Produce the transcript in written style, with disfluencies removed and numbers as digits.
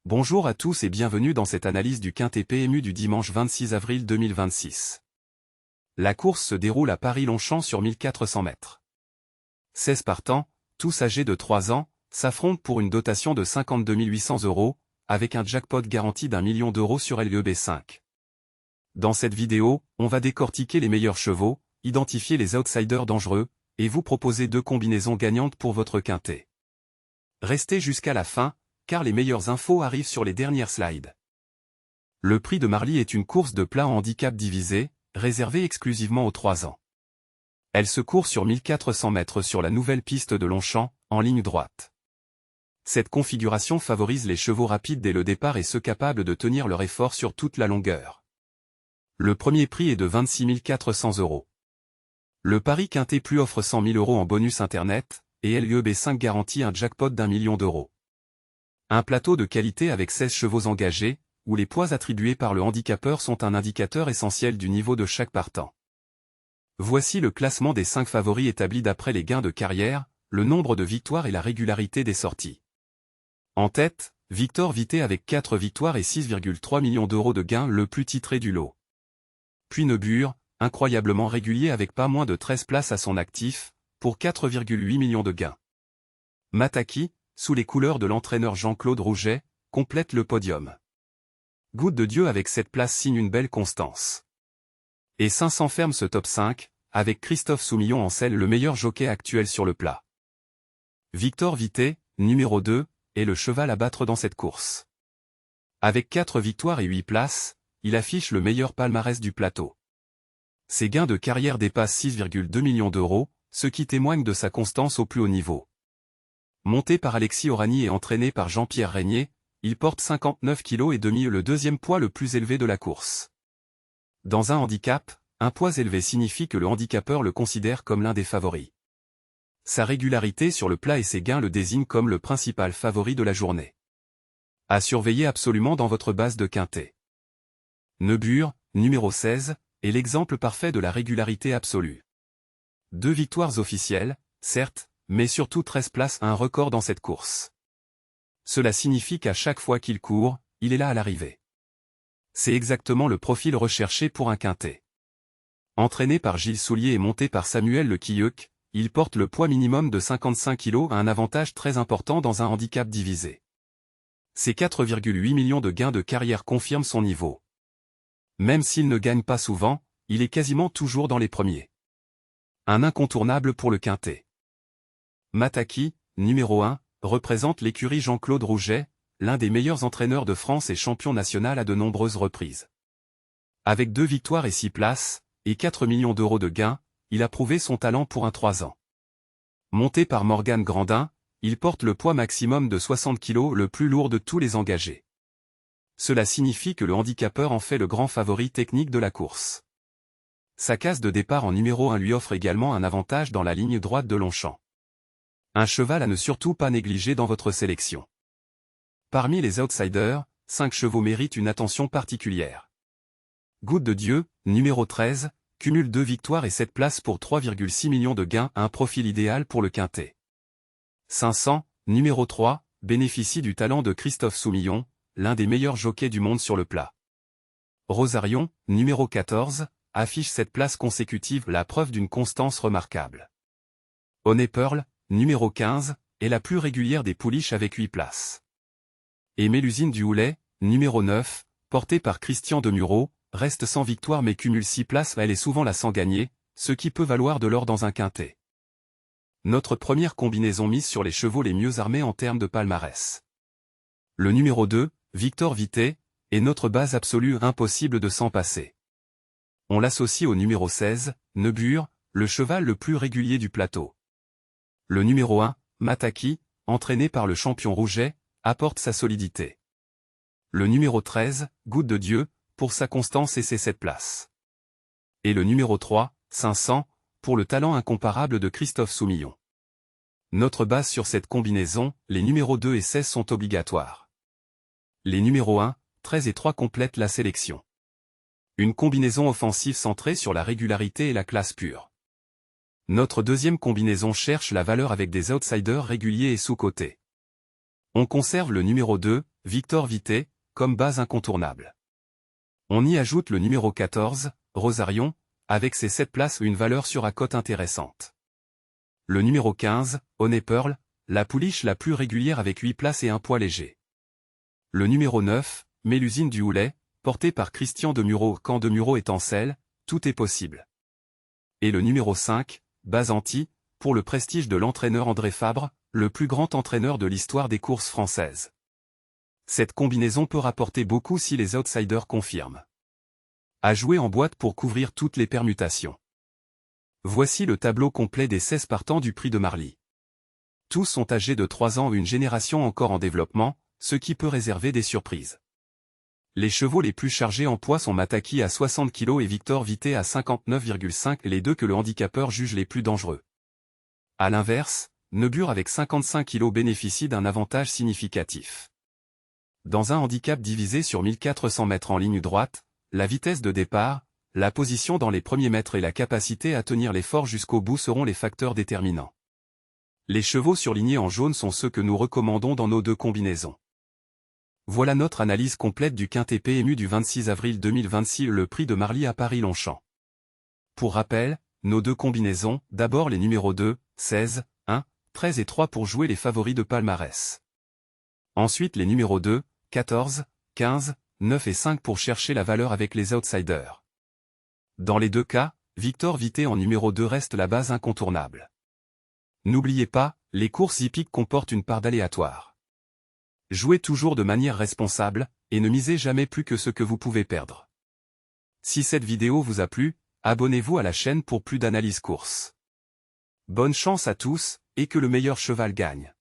Bonjour à tous et bienvenue dans cette analyse du Quintet PMU du dimanche 26 avril 2026. La course se déroule à Paris-Longchamp sur 1400 mètres. 16 partants, tous âgés de 3 ans, s'affrontent pour une dotation de 52 800 €, avec un jackpot garanti d'1 million d'euros sur LEB5. Dans cette vidéo, on va décortiquer les meilleurs chevaux, identifier les outsiders dangereux, et vous proposer 2 combinaisons gagnantes pour votre Quintet. Restez jusqu'à la fin, car les meilleures infos arrivent sur les dernières slides. Le prix de Marly est une course de plat en handicap divisé, réservée exclusivement aux 3 ans. Elle se court sur 1400 mètres sur la nouvelle piste de Longchamp, en ligne droite. Cette configuration favorise les chevaux rapides dès le départ et ceux capables de tenir leur effort sur toute la longueur. Le premier prix est de 26 400 €. Le pari Quintet Plus offre 100 000 € en bonus internet, et LEB5 garantit un jackpot d'1 million d'euros. Un plateau de qualité avec 16 chevaux engagés, où les poids attribués par le handicapeur sont un indicateur essentiel du niveau de chaque partant. Voici le classement des 5 favoris établis d'après les gains de carrière, le nombre de victoires et la régularité des sorties. En tête, Victor Vité avec 4 victoires et 6,3 millions d'euros de gains, le plus titré du lot. Puis Neubure, incroyablement régulier avec pas moins de 13 places à son actif, pour 4,8 millions de gains. Mataki, sous les couleurs de l'entraîneur Jean-Claude Rouget, complète le podium. Goutte de Dieu avec cette place signe une belle constance. Et 500 ferme ce top 5, avec Christophe Soumillon en selle le meilleur jockey actuel sur le plat. Victor Vité, numéro 2, est le cheval à battre dans cette course. Avec 4 victoires et 8 places, il affiche le meilleur palmarès du plateau. Ses gains de carrière dépassent 6,2 millions d'euros, ce qui témoigne de sa constance au plus haut niveau. Monté par Alexis Orani et entraîné par Jean-Pierre Régnier, il porte 59,5 kg, le deuxième poids le plus élevé de la course. Dans un handicap, un poids élevé signifie que le handicapeur le considère comme l'un des favoris. Sa régularité sur le plat et ses gains le désignent comme le principal favori de la journée. À surveiller absolument dans votre base de Quintet. Neubure, numéro 16, est l'exemple parfait de la régularité absolue. 2 victoires officielles, certes, mais surtout 13 places, un record dans cette course. Cela signifie qu'à chaque fois qu'il court, il est là à l'arrivée. C'est exactement le profil recherché pour un Quintet. Entraîné par Gilles Soulier et monté par Samuel Le Quilluc, il porte le poids minimum de 55 kg, un avantage très important dans un handicap divisé. Ses 4,8 millions de gains de carrière confirment son niveau. Même s'il ne gagne pas souvent, il est quasiment toujours dans les premiers. Un incontournable pour le Quintet. Mataki, numéro 1, représente l'écurie Jean-Claude Rouget, l'un des meilleurs entraîneurs de France et champion national à de nombreuses reprises. Avec 2 victoires et 6 places, et 4 millions d'euros de gains, il a prouvé son talent pour un 3 ans. Monté par Morgane Grandin, il porte le poids maximum de 60 kg, le plus lourd de tous les engagés. Cela signifie que le handicapeur en fait le grand favori technique de la course. Sa case de départ en numéro 1 lui offre également un avantage dans la ligne droite de Longchamp. Un cheval à ne surtout pas négliger dans votre sélection. Parmi les outsiders, 5 chevaux méritent une attention particulière. Goutte de Dieu, numéro 13, cumule 2 victoires et 7 places pour 3,6 millions de gains, un profil idéal pour le Quintet. 500, numéro 3, bénéficie du talent de Christophe Soumillon, l'un des meilleurs jockeys du monde sur le plat. Rosarion, numéro 14, affiche cette place consécutive, la preuve d'une constance remarquable. Honey Pearl, numéro 15, est la plus régulière des pouliches avec 8 places. Et Mélusine du Houlet, numéro 9, portée par Christian Demureau, reste sans victoire mais cumule 6 places, elle est souvent là sans gagner, ce qui peut valoir de l'or dans un Quintet. Notre première combinaison mise sur les chevaux les mieux armés en termes de palmarès. Le numéro 2, Victor Vité, est notre base absolue, impossible de s'en passer. On l'associe au numéro 16, Neubure, le cheval le plus régulier du plateau. Le numéro 1, Mataki, entraîné par le champion Rouget, apporte sa solidité. Le numéro 13, Goutte de Dieu, pour sa constance et ses 7 places. Et le numéro 3, 500, pour le talent incomparable de Christophe Soumillon. Notre base sur cette combinaison, les numéros 2 et 16 sont obligatoires. Les numéros 1, 13 et 3 complètent la sélection. Une combinaison offensive centrée sur la régularité et la classe pure. Notre deuxième combinaison cherche la valeur avec des outsiders réguliers et sous-cotés. On conserve le numéro 2, Victor Vité, comme base incontournable. On y ajoute le numéro 14, Rosarion, avec ses 7 places une valeur sur à cote intéressante. Le numéro 15, Honey Pearl, la pouliche la plus régulière avec 8 places et un poids léger. Le numéro 9, Mélusine du Houlet, porté par Christian de Murau. Quand de Murau est en selle, tout est possible. Et le numéro 5, Bazanti, pour le prestige de l'entraîneur André Fabre, le plus grand entraîneur de l'histoire des courses françaises. Cette combinaison peut rapporter beaucoup si les outsiders confirment. À jouer en boîte pour couvrir toutes les permutations. Voici le tableau complet des 16 partants du prix de Marly. Tous sont âgés de 3 ans ou une génération encore en développement, ce qui peut réserver des surprises. Les chevaux les plus chargés en poids sont Mataki à 60 kg et Victor Vité à 59,5, les deux que le handicapeur juge les plus dangereux. À l'inverse, Nebur avec 55 kg bénéficie d'un avantage significatif. Dans un handicap divisé sur 1400 mètres en ligne droite, la vitesse de départ, la position dans les premiers mètres et la capacité à tenir l'effort jusqu'au bout seront les facteurs déterminants. Les chevaux surlignés en jaune sont ceux que nous recommandons dans nos 2 combinaisons. Voilà notre analyse complète du quintet PMU du 26 avril 2026, le prix de Marly à Paris-Longchamp. Pour rappel, nos 2 combinaisons, d'abord les numéros 2, 16, 1, 13 et 3 pour jouer les favoris de palmarès. Ensuite les numéros 2, 14, 15, 9 et 5 pour chercher la valeur avec les outsiders. Dans les 2 cas, Victor Vité en numéro 2 reste la base incontournable. N'oubliez pas, les courses hippiques comportent une part d'aléatoire. Jouez toujours de manière responsable, et ne misez jamais plus que ce que vous pouvez perdre. Si cette vidéo vous a plu, abonnez-vous à la chaîne pour plus d'analyses courses. Bonne chance à tous, et que le meilleur cheval gagne.